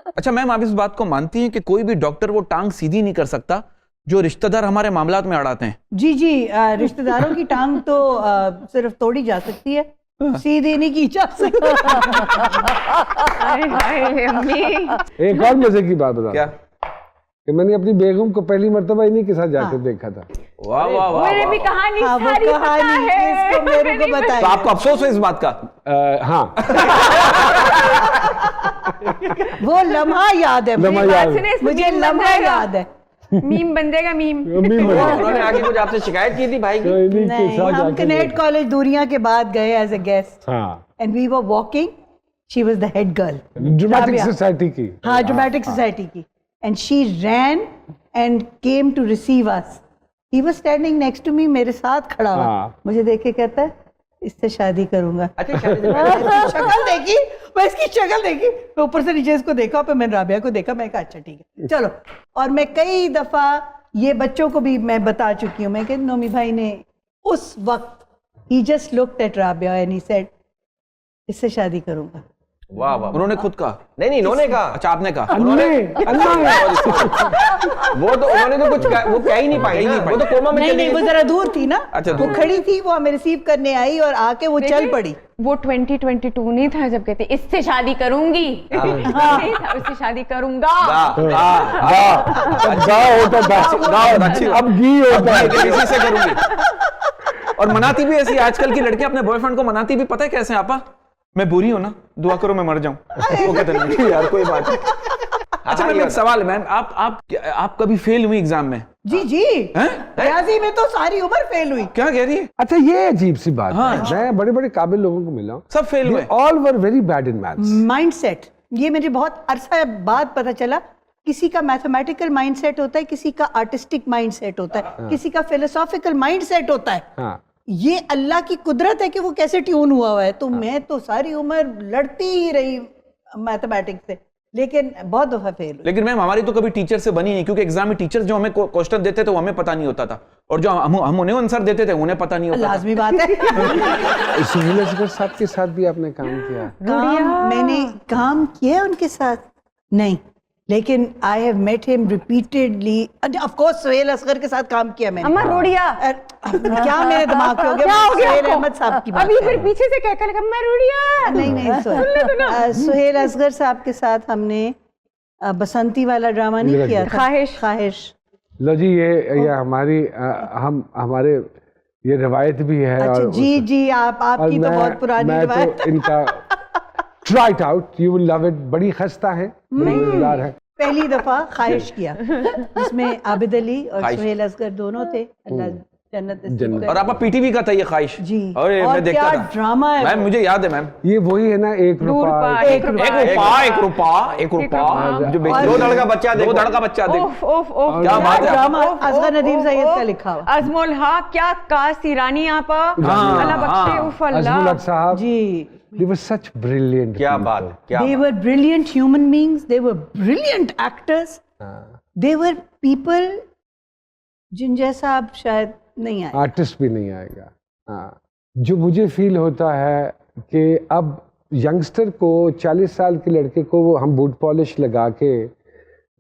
अच्छा मैम, आप इस बात को मानती हैं कि कोई भी डॉक्टर वो टांग सीधी नहीं कर सकता जो रिश्तेदार हमारे मामलात में अड़ाते हैं? जी जी, रिश्तेदारों की टांग तो सिर्फ तोड़ी जा सकती है, सीधी नहीं की जा सकती। एक और मजे की बात बता क्या? कि मैंने अपनी बेगम को पहली मर्तबा इन्हीं के साथ जाकर देखा था। वाह वाह वाह, मेरे भी कहानी हाँ, सारी वो पता कहानी है। इसको मेरे को बताइए। तो आपको अफसोस है इस बात का? हाँ वो लम्हा याद है लम्हा मुझे, याद है। सुने, इसमें मुझे मीम बन लम्हा जाएगा। याद है। मीम बन जाएगा, मीम। उन्होंने आगे कुछ आपसे शिकायत की थी भाई की? इन्हीं के नहीं, साथ हम जाकर कनेक्ट कॉलेज दूरियां के बाद गए एज अ गेस्ट हाँ, and we were walking, she was the head girl, dramatic Rabia. Society की। हाँ, ड्रामेटिक सोसाइटी की, and she ran and came to receive us. He was standing next to me, मेरे साथ खड़ा हुआ, हाँ। मुझे देख के कहता है इससे शादी करूंगा। अच्छा शादी शक्ल देखी, मैं इसकी शक्ल देखी, मैं ऊपर से नीचे इसको देखा, फिर मैंने राबिया को देखा, मैं कहा अच्छा ठीक है चलो। और मैं कई दफा ये बच्चों को भी मैं बता चुकी हूँ, मैं कि नोमी भाई ने उस वक्त he just looked at Rabia and he said इससे शादी करूंगा। वाह वाह, उन्होंने खुद कहा? नहीं इन्होंने कहा। अच्छा आपने कहा? अन्ना है। वो तो उन्होंने तो कुछ वो कह ही नहीं पाई ना, वो तो कोमा में नहीं चली नहीं, वो गई। जरा दूर थी ना। अच्छा, वो दूर। खड़ी थी, वो हमें रिसीव करने आई और आके वो चल पड़ी। वो 2022 नहीं था जब कहते इससे शादी करूंगी, नहीं था, इससे शादी करूंगा। होता था, अच्छी अब घी होता है। किसी से करूंगी। और मनाती भी ऐसी, आजकल की लड़कियां अपने बॉयफ्रेंड को मनाती भी पता है कैसे? आपा मैं बुरी हूं ना, दुआ करो मैं मर जाऊं। वो कहते नहीं यार कोई बात नहीं। अच्छा मैम, एक सवाल है मैम, आप कभी फेल हुई एग्जाम में? जी जी, रियाजी में तो सारी उम्र फेल हुई। क्या कह रही है? अच्छा ये अजीब सी बात है, मैं बड़े बड़े काबिल लोगों को मिला हूँ, सब फेल हुए? All were very bad in maths. Mindset, ये मुझे बहुत अरसा बाद पता चला। किसी का मैथमेटिकल माइंडसेट होता है, किसी का आर्टिस्टिक माइंडसेट होता है, किसी का फिलोसॉफिकल माइंडसेट होता है। हाँ, ये अल्लाह की कुदरत है कि वो कैसे ट्यून हुआ है। तो मैं तो सारी उम्र लड़ती ही रही मैथमेटिक्स से, लेकिन बहुत दफा फेल हुई। लेकिन मैम हमारी तो कभी टीचर से बनी नहीं, क्योंकि एग्जाम में टीचर जो हमें क्वेश्चन देते थे वो हमें पता नहीं होता था, और जो हम उन्हें आंसर देते थे उन्हें पता नहीं होता था। लाजमी बात है। सुनील असगर साहब के साथ भी आपने काम किया? मैंने काम किया उनके साथ नहीं, लेकिन I have met him repeatedly. Of course Suhail Asghar के साथ काम किया मैंने। अम्मा रोड़िया, क्या मेरे दिमाग में हो गया? क्या हो गया सुहेल आपको? अहमद साहब की बात अभी कर फिर रही पीछे से क्या लगा, अम्मा रोड़िया। हूं। नहीं सुहेल असगर साहब के साथ हमने बसंती वाला ड्रामा नहीं किया था, ख्वाहिश। लो जी, ये हमारी हमारे ये रवायत भी है। अच्छा, और जी जी, आपकी तो बहुत पुरानी मैं रवायत। तो इनका try it out, you will love it. बड़ी खस्ता है, बड़ी मजेदार है। पहली दफा ख्वाहिश किया, जिसमें आबिद अली और ख्वाहिश। सुहेल असगर दोनों थे, अल्लाह जन्नत नसीब जन्नत। करे। और आपका पीटीवी का था ये ख्वाहिश? जी, अरे और मैं देखता क्या था ड्रामा है मैम, वो। मुझे याद है मैम। ये वही है ना, एक रुपया एक रुपया जो दो धड़ का बच्चा दो देखो। धड़ का बच्चा देखो। ओफ ओफ ओफ, क्या बात है? ड्रामा असगर नदीम सैयद का लिखा हुआ। अजमल हक, क्या कास्ट ईरानी आप, अल्लाह बख्शे, उफ अजमुल अल्लाह। हक साहब, जी, they were such brilliant क्या people. बात, क्या they were brilliant human beings, they were brilliant actors, they were people जिन जैसा आप शायद नहीं आए। आर्टिस्ट भी नहीं आएगा। हाँ, जो मुझे फील होता है कि अब यंगस्टर को, 40 साल के लड़के को वो हम बूट पॉलिश लगा के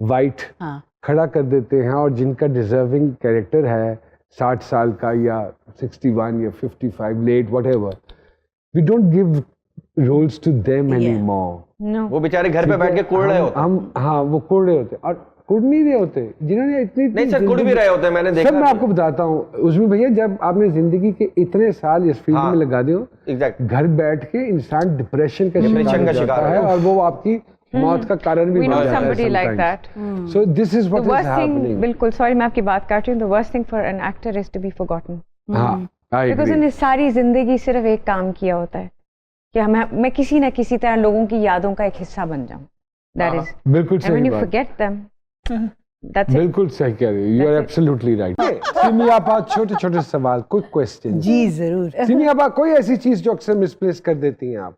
वाइट हाँ, खड़ा कर देते हैं, और जिनका डिजर्विंग कैरेक्टर है 60 साल का या 61 या 55 let whatever, we don't give roles to them anymore. वो बेचारे घर पे बैठ के कुड़ रहे होते। हम हाँ, वो कुड़ रहे होते, और कुड़ नहीं रहे होते जिन्होंने इतनी नहीं सर, कुड़ भी रहे होते हैं, मैंने देखा। सब मैं आपको बताता हूँ उसमें भैया, जब आपने जिंदगी के इतने साल इस फील्ड में लगा दियो, एग्जैक्ट, घर बैठ के इंसान डिप्रेशन का डिप्रेशन का शिकार शिकार है, और वो आपकी मौत का कारण भी We बन know जाता है somebody like sometimes. that. So this is The what is worst thing, happening. बिल्कुल सॉरी मैं आपकी बात काट रही हूँ, the worst thing for an actor is to be forgotten. हाँ, I Because agree. उन्हें सारी जिंदगी सिर्फ एक काम किया होता है कि मैं किसी ना किसी तरह लोगों की यादों का एक हिस्सा बन जाऊं. That is. बिल्कुल And when सही you बात, forget them, that's it. बिल्कुल सही कह रही हो, you are absolutely right. Simi आपा, छोटे छोटे सवाल, क्विक क्वेश्चन। जी जरूर। सिमी आपा, कोई ऐसी चीज जो अक्सर मिसप्लेस कर देती हैं आप?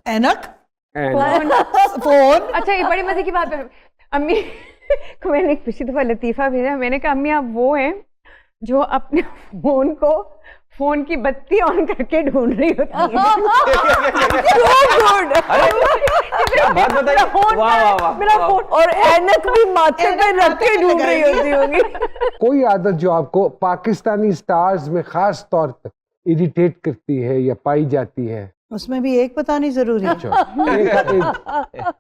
ऐनक, And- फोन। अच्छा ये बड़ी मजे की बात है, अम्मी को मैंने एक पिछली दफा लतीफा भेजा, मैंने कहा अम्मी आप वो हैं जो अपने फोन को फोन की बत्ती ऑन करके ढूंढ रही होती है। क्या बात बताइए, वाह वाह वाह, मेरा फोन और ऐनक भी माथे पे रख के ढूंढ रही होती होगी। कोई आदत जो आपको पाकिस्तानी स्टार्स में खास तौर पर इरिटेट करती है या पाई जाती है? उसमें भी एक बतानी जरूरी है, एक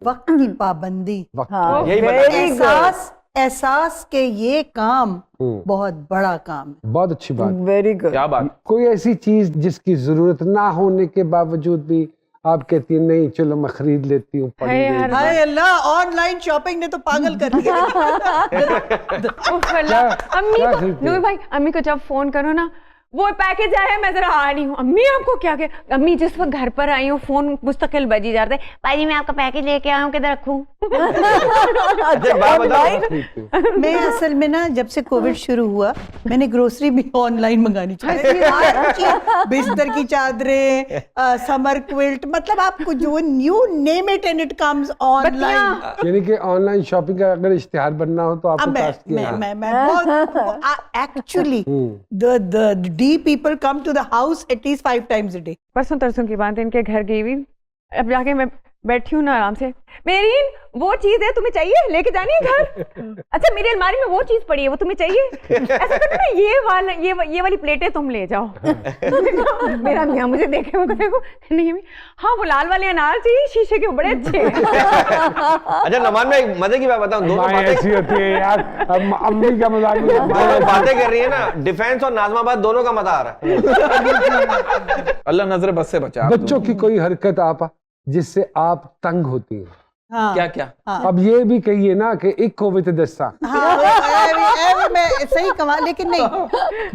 वक्त की पाबंदी। वक्त यही बता एहसास के ये काम बहुत बड़ा काम है। बहुत अच्छी बात। Very good. क्या बात। कोई ऐसी चीज जिसकी जरूरत ना होने के बावजूद भी आप कहती हैं नहीं चलो मैं खरीद लेती हूँ, पढ़ है यार। लेती हाय अल्लाह, ऑनलाइन शॉपिंग ने तो पागल कर दिया। उफ अल्लाह। अम्मी क्या को खरीदते नूर भाई, अम्मी को जब फोन करो ना, वो पैकेज आया है मैं जरा आ रही हूँ। अम्मी आपको क्या अम्मी जिस वक्त घर पर आई हूँ फोन मुस्तकिल बजी जा रहा है, भाई मैं आपका पैकेज लेके आया हूँ, किधर रखूँ? मैं असल में ना जब से कोविड शुरू हुआ मैंने ग्रोसरी भी ऑनलाइन मंगानी चाहिए। बिस्तर की चादरें, समर क्विल्ट, मतलब आपको जो you name it and it comes online. यानी कि ऑनलाइन शॉपिंग का अगर इश्तिहार बनना हो तो आपको अब टास्क किया। मैं बहुत actually the D people come to the house at least 5 times a day। परसों तरसों की बात है, इनके घर गई हुई, अब जाके मैं बैठी हूँ ना आराम से, मेरीन वो चीज है तुम्हें चाहिए, लेके जानी है घर? अच्छा मेरी अलमारी में वो चीज पड़ी है, वो तुम्हें चाहिए? ऐसा करो ना, ये वाली प्लेटें तुम ले जाओ। मेरा मियाँ मुझे देखे वो देखो, नहीं हाँ वो लाल वाले अनार चाहिए, शीशे के, बड़े अच्छे हैं। अच्छा नमान में एक मजे की बात बताऊं, दोनों माएँ बातें ऐसी होती है यार, अब अम्मी का मजाक नहीं। दोनों बातें कर रही है ना, डिफेंस और नाजमाबाद दोनों का मजा आ रहा है। अल्लाह नजर बस से बचा। आप बच्चों की कोई हरकत आप जिससे आप तंग होती हैं? हाँ, क्या क्या? अब ये भी कहिए ना कि एक को भी तो दस्ता। हाँ, मैं सही कमा, लेकिन नहीं,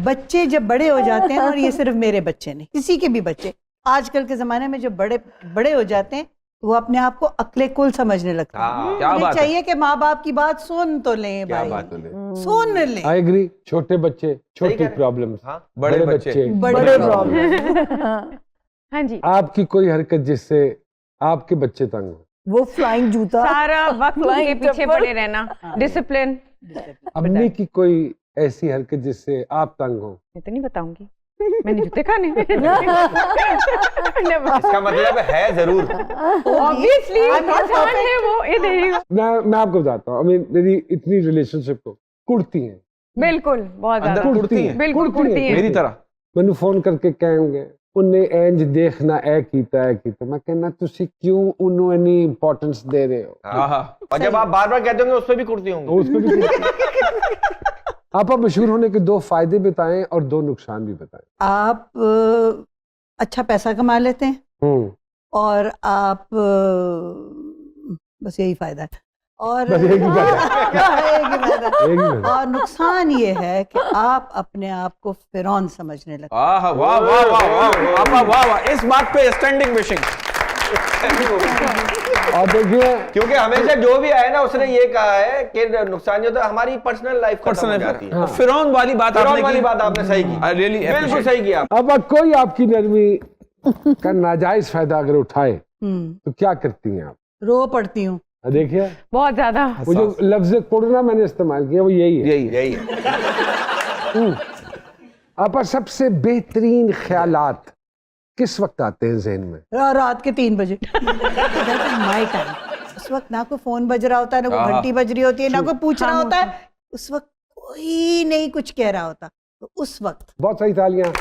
बच्चे जब बड़े हो जाते हैं, और ये सिर्फ मेरे बच्चे नहीं, किसी के भी बच्चे आजकल के जमाने में जो बड़े हो जाते हैं वो अपने आप को अक्ले कुल समझने लगते हैं। क्या उन्हें बात है। चाहिए कि माँ बाप की बात सुन तो लें भाई, सुन लें। I agree. छोटे बच्चे छोटी प्रॉब्लम्स, हाँ, बड़े बच्चे बड़े प्रॉब्लम। हाँ जी, आपकी कोई हरकत जिससे आपके बच्चे तंग हो? वो फ्लाइंग जूता, सारा वक्त उनके पीछे चप्पल। पड़े रहना, डिसिप्लिन। अम्मी की कोई ऐसी हरकत जिससे आप तंग हो? मैं तो नहीं बताऊंगी, मैंने जूते खाने। इसका मतलब है जरूर। ऑब्वियसली है वो, ये देखिएगा। मैं आपको बताता हूँ, मेरी इतनी रिलेशनशिप को कुड़ती हैं, बिल्कुल बहुत अंदर ज्यादा, कुड़ती है बिल्कुल कुड़ती है। मेरी तरह। मैंने फोन करके कहेंगे उन्हें इंज देखना ए कीता मैं कहना तुसी क्यों उन्होंने इतनी इंपॉर्टेंस दे रहे हो? हाँ। और जब आप बार बार कहते होंगे उस पर भी कुर्ती तो होंगी। उसको भी आप मशहूर होने के 2 फायदे बताएं और 2 नुकसान भी बताएं। आप अच्छा पैसा कमा लेते हैं, और आप बस यही फायदा है, और बस एक ही बात है। एक ही फायदा है। एक ही बात है। और नुकसान ये है कि आप अपने आप को फिरौन समझने लगते वाह वाह वाह वाह वाह वाह वाह वाह, इस बात पे स्टैंडिंग विशिंग। और देखिए क्योंकि हमेशा जो भी आए ना उसने ये कहा है कि नुकसान जो था हमारी पर्सनल लाइफ खत्म हो जाती है। फिरौन वाली बात फिरौन आपने वाली की। बात आपने सही की, I really बिल्कुल appreciate। सही किया। अब कोई आपकी नरमी का नाजायज फायदा अगर उठाए तो क्या करती हैं आप? रो पड़ती हूँ। देखिए बहुत ज्यादा। वो जो लफ्ज कुड़ना मैंने इस्तेमाल किया वो यही है। यही है। आप सबसे बेहतरीन ख्यालात किस वक्त आते हैं जहन में? रात के 3 बजे। My time. उस वक्त ना कोई फोन बज रहा होता है, ना कोई घंटी बज रही होती है, ना कोई पूछ रहा होता है, उस वक्त कोई नहीं कुछ कह रहा होता, तो उस वक्त बहुत सही तालियां।